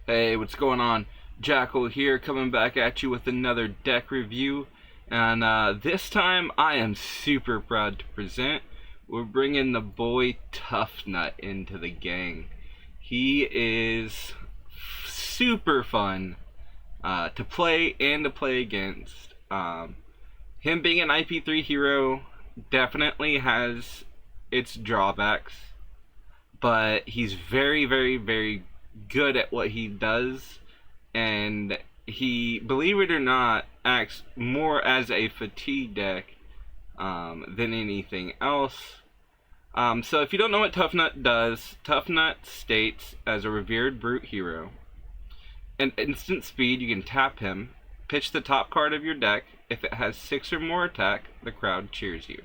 Hey, what's going on? Jackal here, coming back at you with another deck review. And this time, I am super proud to present. We're bringing the boy Tuffnut into the gang. He is super fun to play and to play against. Him being an IP3 hero definitely has its drawbacks, but he's very, very, very good at what he does, and he, believe it or not, acts more as a fatigue deck than anything else. So if you don't know what Toughnut does, Toughnut states as a revered brute hero. An instant speed, you can tap him, pitch the top card of your deck. If it has 6 or more attack, the crowd cheers you.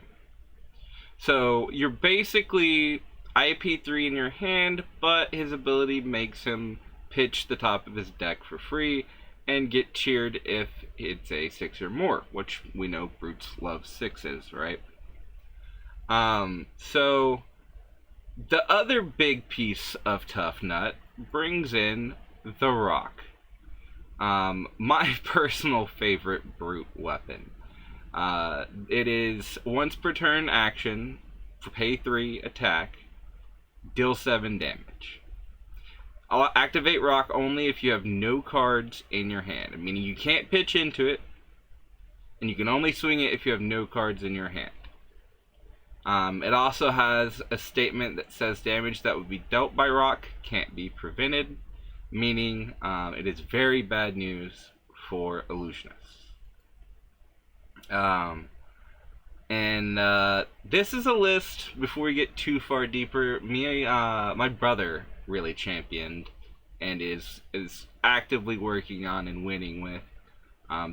So you're basically IP3 in your hand, but his ability makes him pitch the top of his deck for free and get cheered if it's a 6 or more, which we know brutes love 6s, right? So the other big piece of Toughnut brings in the rock. My personal favorite brute weapon. It is once per turn action for pay 3 attack, deal 7 damage. I'll activate rock only if you have no cards in your hand, meaning you can't pitch into it, and you can only swing it if you have no cards in your hand. It also has a statement that says damage that would be dealt by rock can't be prevented, meaning it is very bad news for illusionists. This is a list, before we get too far deeper, my brother really championed and is actively working on and winning with,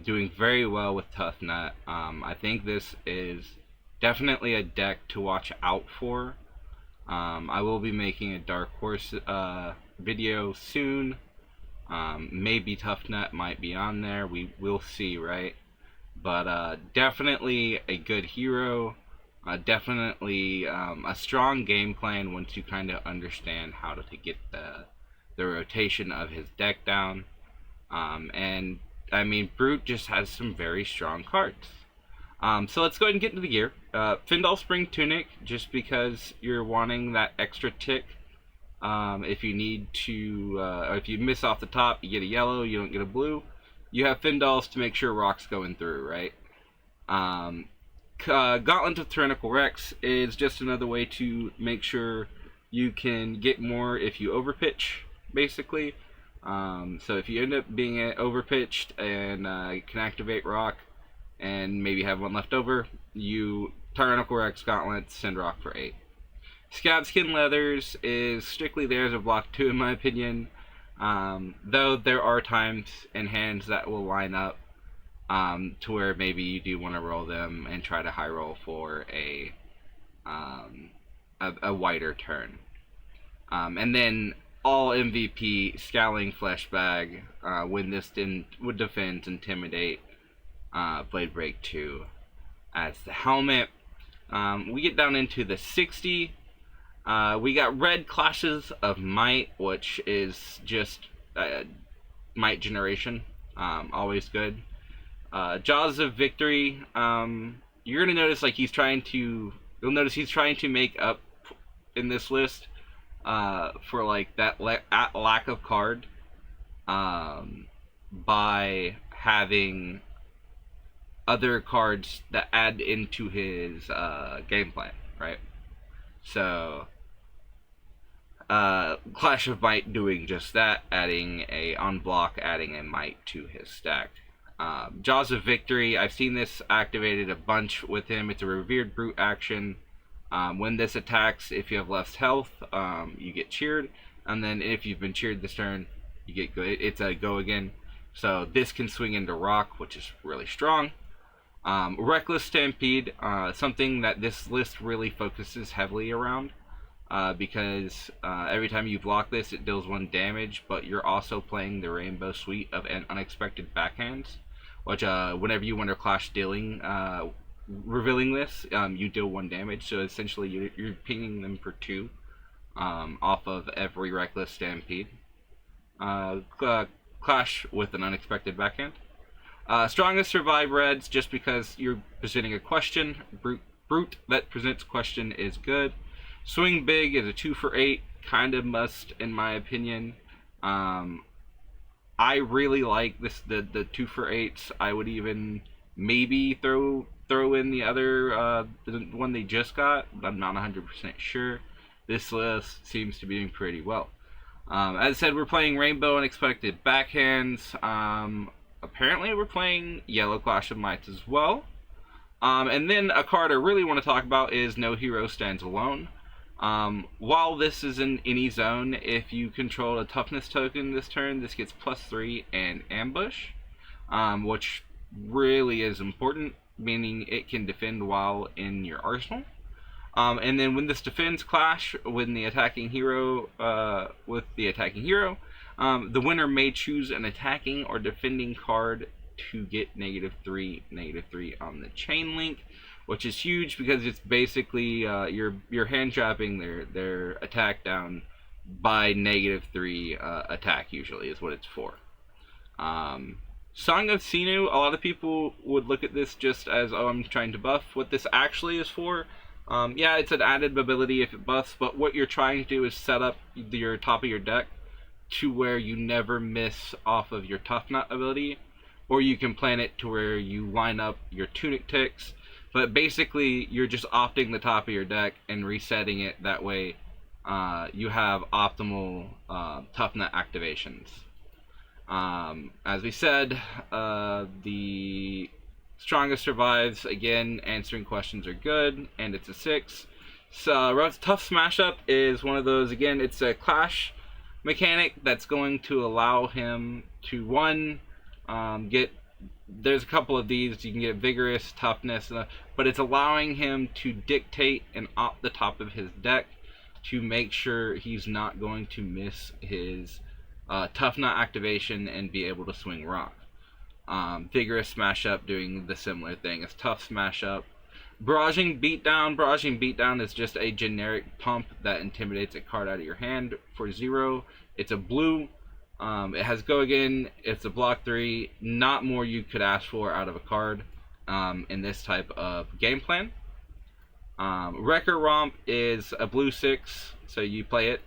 doing very well with Toughnut. I think this is definitely a deck to watch out for. I will be making a Dark Horse video soon. Maybe Toughnut might be on there. We'll see, right? But definitely a good hero. Definitely a strong game plan once you kind of understand how to get the rotation of his deck down. And I mean, Brute just has some very strong cards. So let's go ahead and get into the gear. Findal Spring Tunic, just because you're wanting that extra tick. If you need to, or if you miss off the top, you get a yellow, you don't get a blue. You have Findals to make sure rock's going through, right? Gauntlet of Tyrannical Rex is just another way to make sure you can get more if you overpitch, basically. So if you end up being overpitched and can activate rock and maybe have one left over, you Tyrannical Rex Gauntlet, send rock for 8. Scabskin Leathers is strictly there as a block 2 in my opinion, though there are times in hands that will line up to where maybe you do want to roll them and try to high roll for a wider turn. And then all MVP Scowling Flesh Bag, when this would defend, Intimidate, Blade Break 2 as the helmet. We get down into the 60. We got Red Clashes of Might, which is just might generation, always good. Jaws of Victory, you're gonna notice like you'll notice he's trying to make up in this list for like that lack of card by having other cards that add into his game plan, right? So Clash of Might doing just that, adding on block, adding a might to his stack. Jaws of Victory, I've seen this activated a bunch with him. It's a revered brute action. When this attacks, if you have less health, you get cheered, and then if you've been cheered this turn, you get go. It's a go again. So this can swing into rock, which is really strong. Reckless Stampede, something that this list really focuses heavily around, because every time you block this, it deals 1 damage, but you're also playing the Rainbow Suite of unexpected backhands, which whenever you enter Clash dealing, revealing this, you deal 1 damage, so essentially you're pinging them for 2 off of every Reckless Stampede. clash with an unexpected backhand. Strongest survive reds just because you're presenting a question. Brute that presents question is good. Swing big is a 2 for 8, kind of must in my opinion. I really like the 2 for 8s. I would even maybe throw in the other the one they just got, but I'm not 100% sure. This list seems to be doing pretty well. As I said, we're playing Rainbow Unexpected Backhands. Apparently we're playing Yellow Clash of Mites as well. And then a card I really want to talk about is No Hero Stands Alone. While this is in any zone, if you control a toughness token this turn, this gets +3 and ambush, which really is important, meaning it can defend while in your arsenal. And then when this defends clash with the attacking hero, the winner may choose an attacking or defending card to get -3 on the chain link, which is huge because it's basically you're hand trapping their attack down by -3 attack. Usually is what it's for. Song of Sinu, a lot of people would look at this just as, oh, I'm trying to buff. What this actually is for, yeah, it's an added ability if it buffs, but what you're trying to do is set up your top of your deck to where you never miss off of your Toughnut ability, or you can plan it to where you line up your tunic ticks, but basically you're just opting the top of your deck and resetting it. That way you have optimal Toughnut activations. As we said, the strongest survives. Again, answering questions are good, and it's a 6. So Rod's Tough Smash Up is one of those. Again, it's a clash mechanic that's going to allow him to get, there's a couple of these, you can get vigorous, toughness, but it's allowing him to dictate and opt the top of his deck to make sure he's not going to miss his Toughnut activation and be able to swing rock. Vigorous Smash Up doing the similar thing as Tough Smash Up. Barraging Beatdown is just a generic pump that intimidates a card out of your hand for 0. It's a blue. It has Go Again. It's a block 3. Not more you could ask for out of a card in this type of game plan. Wrecker Romp is a blue 6, so you play it.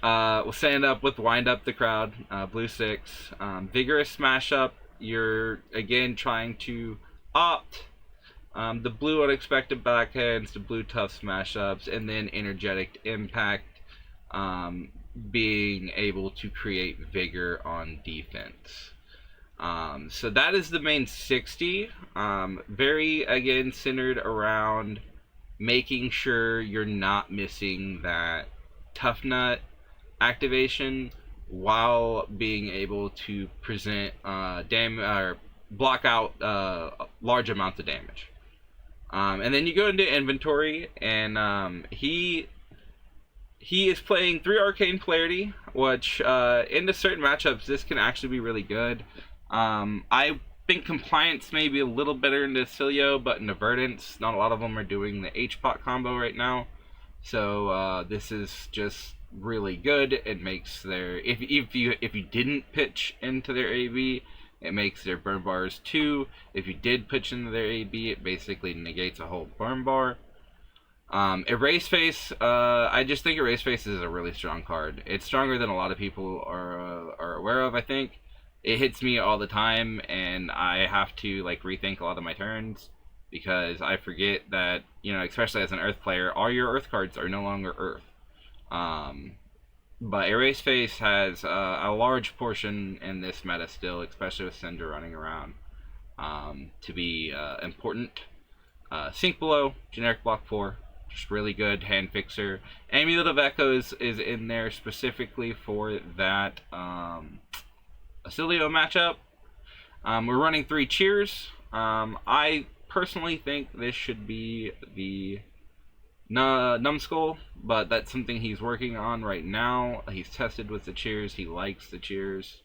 We'll stand up with Wind Up the Crowd, blue 6. Vigorous Smash Up, you're again trying to opt the blue Unexpected Backhands, the blue Tough Smash Ups, and then Energetic Impact, being able to create vigor on defense. So that is the main 60. Very, again, centered around making sure you're not missing that Toughnut activation while being able to present or block out large amounts of damage. And then you go into inventory, and he is playing 3 Arcane Polarity, which into certain matchups this can actually be really good. I think Compliance may be a little better into Cilio, but into Verdance, not a lot of them are doing the H-Pot combo right now. So this is just really good. It makes their, if you didn't pitch into their AB, it makes their burn bars 2. If you did pitch into their AB, it basically negates a whole burn bar. Erase Face, I just think Erase Face is a really strong card. It's stronger than a lot of people are aware of, I think. It hits me all the time, and I have to like rethink a lot of my turns because I forget that, you know, especially as an Earth player, all your Earth cards are no longer Earth. But Erase Face has a large portion in this meta still, especially with Cinder running around, to be important. Sink Below, generic block 4, just really good hand fixer. Amulet of Echoes is in there specifically for that Cilio matchup. We're running 3 cheers. I personally think this should be the Numbskull, but that's something he's working on right now. He's tested with the cheers. He likes the cheers.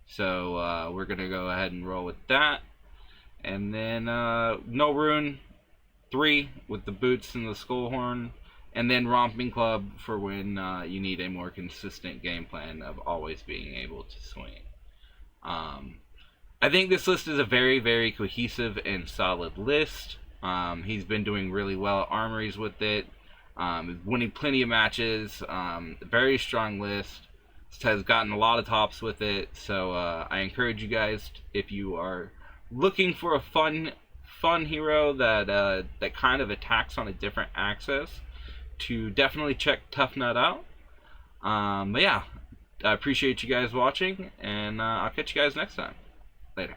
So we're going to go ahead and roll with that. And then No Rune 3 with the boots and the skull horn. and then Romping Club for when you need a more consistent game plan of always being able to swing. I think this list is a very, very cohesive and solid list. He's been doing really well at armories with it, winning plenty of matches. Very strong list. Has gotten a lot of tops with it, so I encourage you guys, if you are looking for a fun hero that kind of attacks on a different axis, to definitely check Toughnut out. But yeah, I appreciate you guys watching, and I'll catch you guys next time. Later.